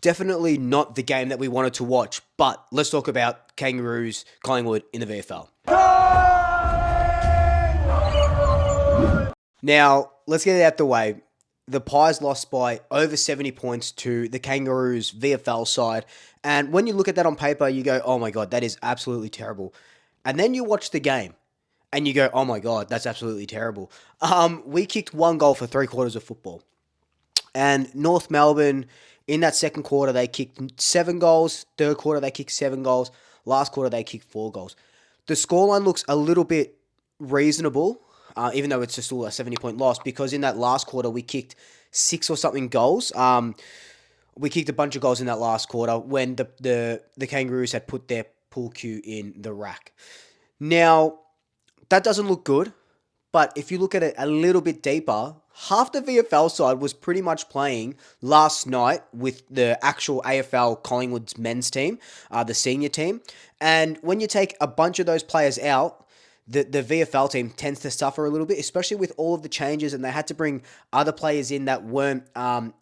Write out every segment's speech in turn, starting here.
Definitely not the game that we wanted to watch, but let's talk about Kangaroos, Collingwood in the VFL. Now, let's get it out the way. The Pies lost by over 70 points to the Kangaroos VFL side. And when you look at that on paper, you go, oh my God, that is absolutely terrible. And then you watch the game and you go, oh my God, that's absolutely terrible. We kicked one goal for 3/4 of football. And North Melbourne, in that second quarter, they kicked 7 goals. Third quarter, they kicked 7 goals. Last quarter, they kicked 4 goals. The scoreline looks a little bit reasonable, even though it's still a 70-point loss, because in that last quarter, we kicked 6 or something goals. We kicked a bunch of goals in that last quarter when the Kangaroos had put their pool cue in the rack. Now, that doesn't look good. But if you look at it a little bit deeper, half the VFL side was pretty much playing last night with the actual AFL Collingwood's men's team, the senior team. And when you take a bunch of those players out, the VFL team tends to suffer a little bit, especially with all of the changes, and they had to bring other players in that weren't,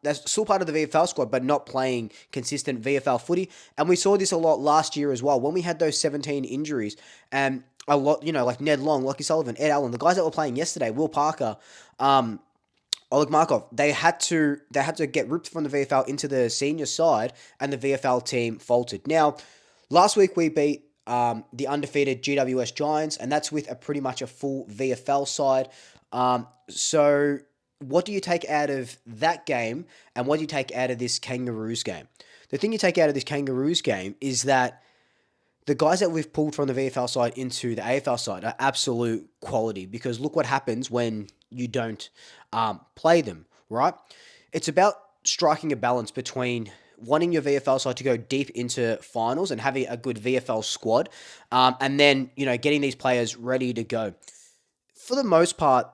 that's still part of the VFL squad, but not playing consistent VFL footy. And we saw this a lot last year as well, when we had those 17 injuries, and a lot, like Ned Long, Lockie Sullivan, Ed Allen, the guys that were playing yesterday, Will Parker, Oleg Markov, they had to get ripped from the VFL into the senior side, and the VFL team faltered. Now, last week we beat the undefeated GWS Giants, and that's with pretty much a full VFL side. So what do you take out of that game, and what do you take out of this Kangaroos game? The thing you take out of this Kangaroos game is that the guys that we've pulled from the VFL side into the AFL side are absolute quality, because look what happens when you don't play them, right? It's about striking a balance between wanting your VFL side to go deep into finals and having a good VFL squad, and then, getting these players ready to go. For the most part,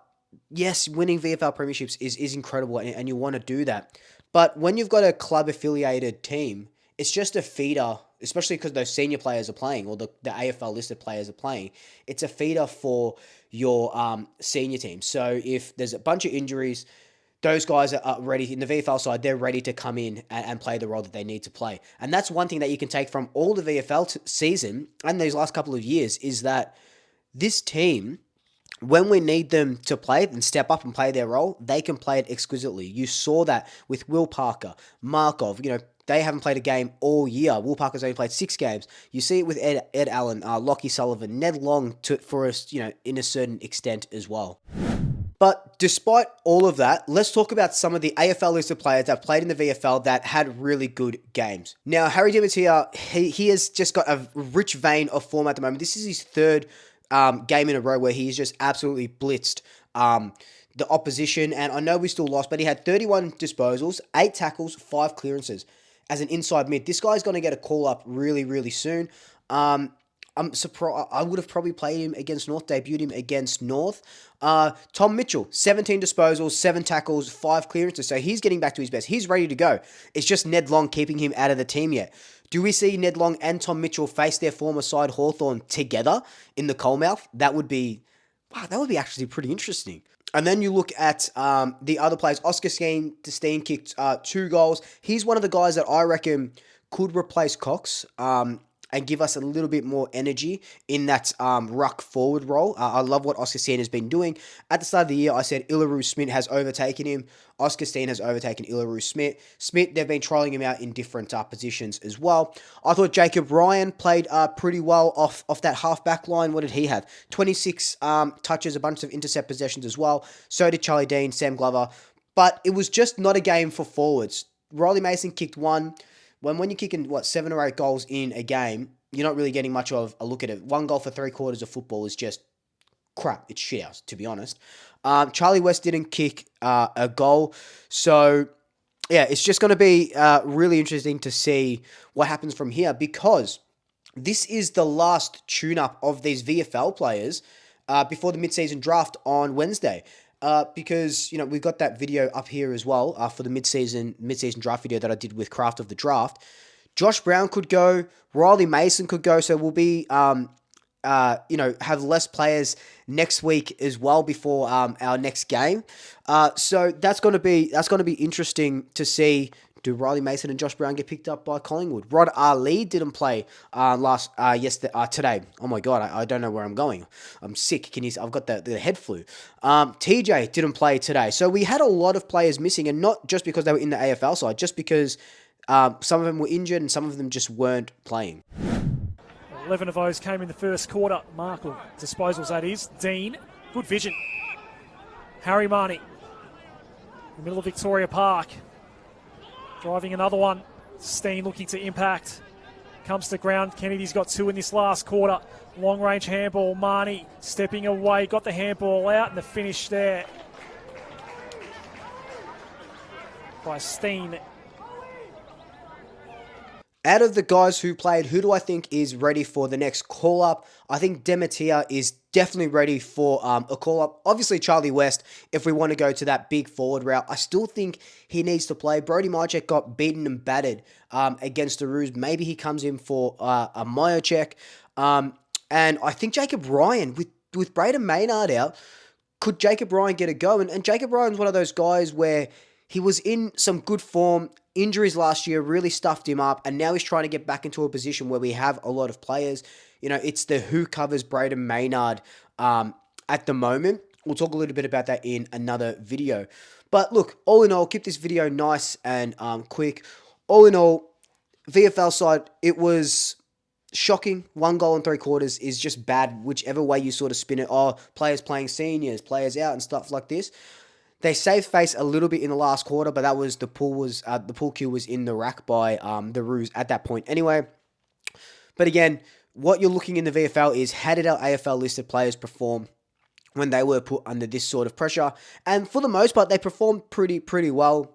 yes, winning VFL premierships is incredible, and you want to do that. But when you've got a club-affiliated team, it's just a feeder, especially because those senior players are playing, or the AFL listed players are playing. It's a feeder for your senior team. So if there's a bunch of injuries, those guys are ready in the VFL side. They're ready to come in and play the role that they need to play. And that's one thing that you can take from all the VFL season and these last couple of years, is that this team, when we need them to play and step up and play their role, they can play it exquisitely. You saw that with Will Parker, Markov, they haven't played a game all year. Will Parker's only played 6 games. You see it with Ed Allen, Lockie Sullivan, Ned Long, for us, in a certain extent as well. But despite all of that, let's talk about some of the AFL listed players that played in the VFL that had really good games. Now, Harry Demattia, he has just got a rich vein of form at the moment. This is his third game in a row where he's just absolutely blitzed the opposition. And I know we still lost, but he had 31 disposals, 8 tackles, 5 clearances. As an inside mid, this guy's going to get a call up really, really soon. I'm surprised. I would have probably played him against North, debuted him against North. Tom Mitchell, 17 disposals, 7 tackles, 5 clearances. So he's getting back to his best. He's ready to go. It's just Ned Long keeping him out of the team yet. Do we see Ned Long and Tom Mitchell face their former side Hawthorn together in the Coalmouth? That would be actually pretty interesting. And then you look at the other players. Oscar Steen kicked 2 goals. He's one of the guys that I reckon could replace Cox and give us a little bit more energy in that ruck forward role. I love what Oscar Steen has been doing. At the start of the year, I said Illaru Smith has overtaken him. Oscar Steen has overtaken Illaru Smith. They've been trialling him out in different positions as well. I thought Jakob Ryan played pretty well off that half-back line. What did he have? 26 touches, a bunch of intercept possessions as well. So did Charlie Dean, Sam Glover. But it was just not a game for forwards. Riley Mason kicked 1. When you're kicking, 7 or 8 goals in a game, you're not really getting much of a look at it. 1 goal for 3/4 of football is just crap. It's shit house, to be honest. Charlie West didn't kick a goal. So, yeah, it's just going to be really interesting to see what happens from here, because this is the last tune-up of these VFL players before the mid-season draft on Wednesday. Because, we've got that video up here as well for the mid-season draft video that I did with Craft of the Draft. Josh Brown could go. Riley Mason could go. So we'll be, have less players next week as well before our next game. So that's going to be interesting to see. do Riley Mason and Josh Brown get picked up by Collingwood? Rod Ali didn't play today. Oh my God, I don't know where I'm going. I'm sick. I've got the head flu. TJ didn't play today. So we had a lot of players missing, and not just because they were in the AFL side, just because some of them were injured and some of them just weren't playing. 11 of those came in the first quarter. Markle disposals, that is. Dean, good vision. Harry Marnie, in the middle of Victoria Park. Driving another one. Steen looking to impact. Comes to ground. Kennedy's got 2 in this last quarter. Long range handball. Marnie stepping away. Got the handball out and the finish there by Steen. Out of the guys who played, who do I think is ready for the next call-up? I think Demattia is definitely ready for a call-up. Obviously, Charlie West, if we want to go to that big forward route, I still think he needs to play. Brody Mychek got beaten and battered against the Roos. Maybe he comes in for a Mychek. And I think Jakob Ryan, with Braden Maynard out, could Jakob Ryan get a go? And Jakob Ryan's one of those guys where he was in some good form. Injuries last year really stuffed him up, and now he's trying to get back into a position where we have a lot of players. You know, it's the who covers Braden Maynard at the moment. We'll talk a little bit about that in another video. But look, all in all, keep this video nice and quick. All in all, VFL side, it was shocking. 1 goal in 3 quarters is just bad, whichever way you sort of spin it. Oh, players playing seniors, players out and stuff like this. They saved face a little bit in the last quarter, but that was the pool cue was in the rack by the Roos at that point anyway. But again, what you're looking in the VFL is how did our AFL listed players perform when they were put under this sort of pressure? And for the most part, they performed pretty well.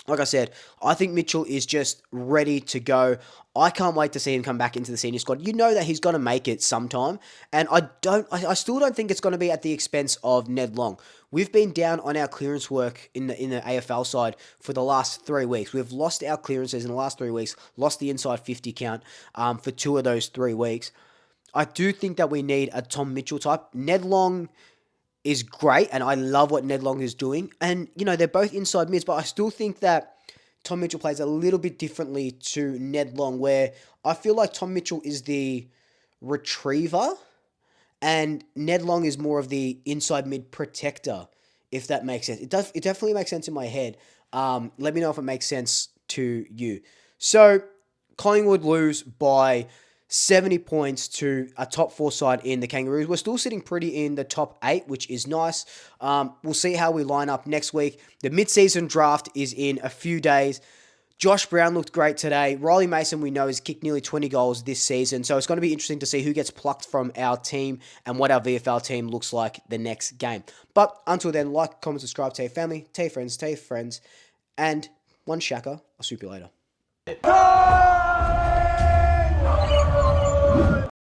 Like I said, I think Mitchell is just ready to go. I can't wait to see him come back into the senior squad. You know that he's going to make it sometime. And I still don't think it's going to be at the expense of Ned Long. We've been down on our clearance work in the AFL side for the last 3 weeks. We've lost our clearances in the last 3 weeks, lost the inside 50 count for 2 of those 3 weeks. I do think that we need a Tom Mitchell type. Ned Long is great, and I love what Ned Long is doing. And, you know, they're both inside mids, but I still think that Tom Mitchell plays a little bit differently to Ned Long, where I feel like Tom Mitchell is the retriever, and Ned Long is more of the inside mid protector, if that makes sense. It definitely makes sense in my head. Let me know if it makes sense to you. So, Collingwood lose by 70 points to a top 4 side in the Kangaroos. We're still sitting pretty in the top 8, which is nice. We'll see how we line up next week. The mid-season draft is in a few days. Josh Brown looked great today. Riley Mason, we know, has kicked nearly 20 goals this season. So it's going to be interesting to see who gets plucked from our team and what our VFL team looks like the next game. But until then, like, comment, subscribe, tell your family, tell your friends, and one shaka. I'll swoop you later.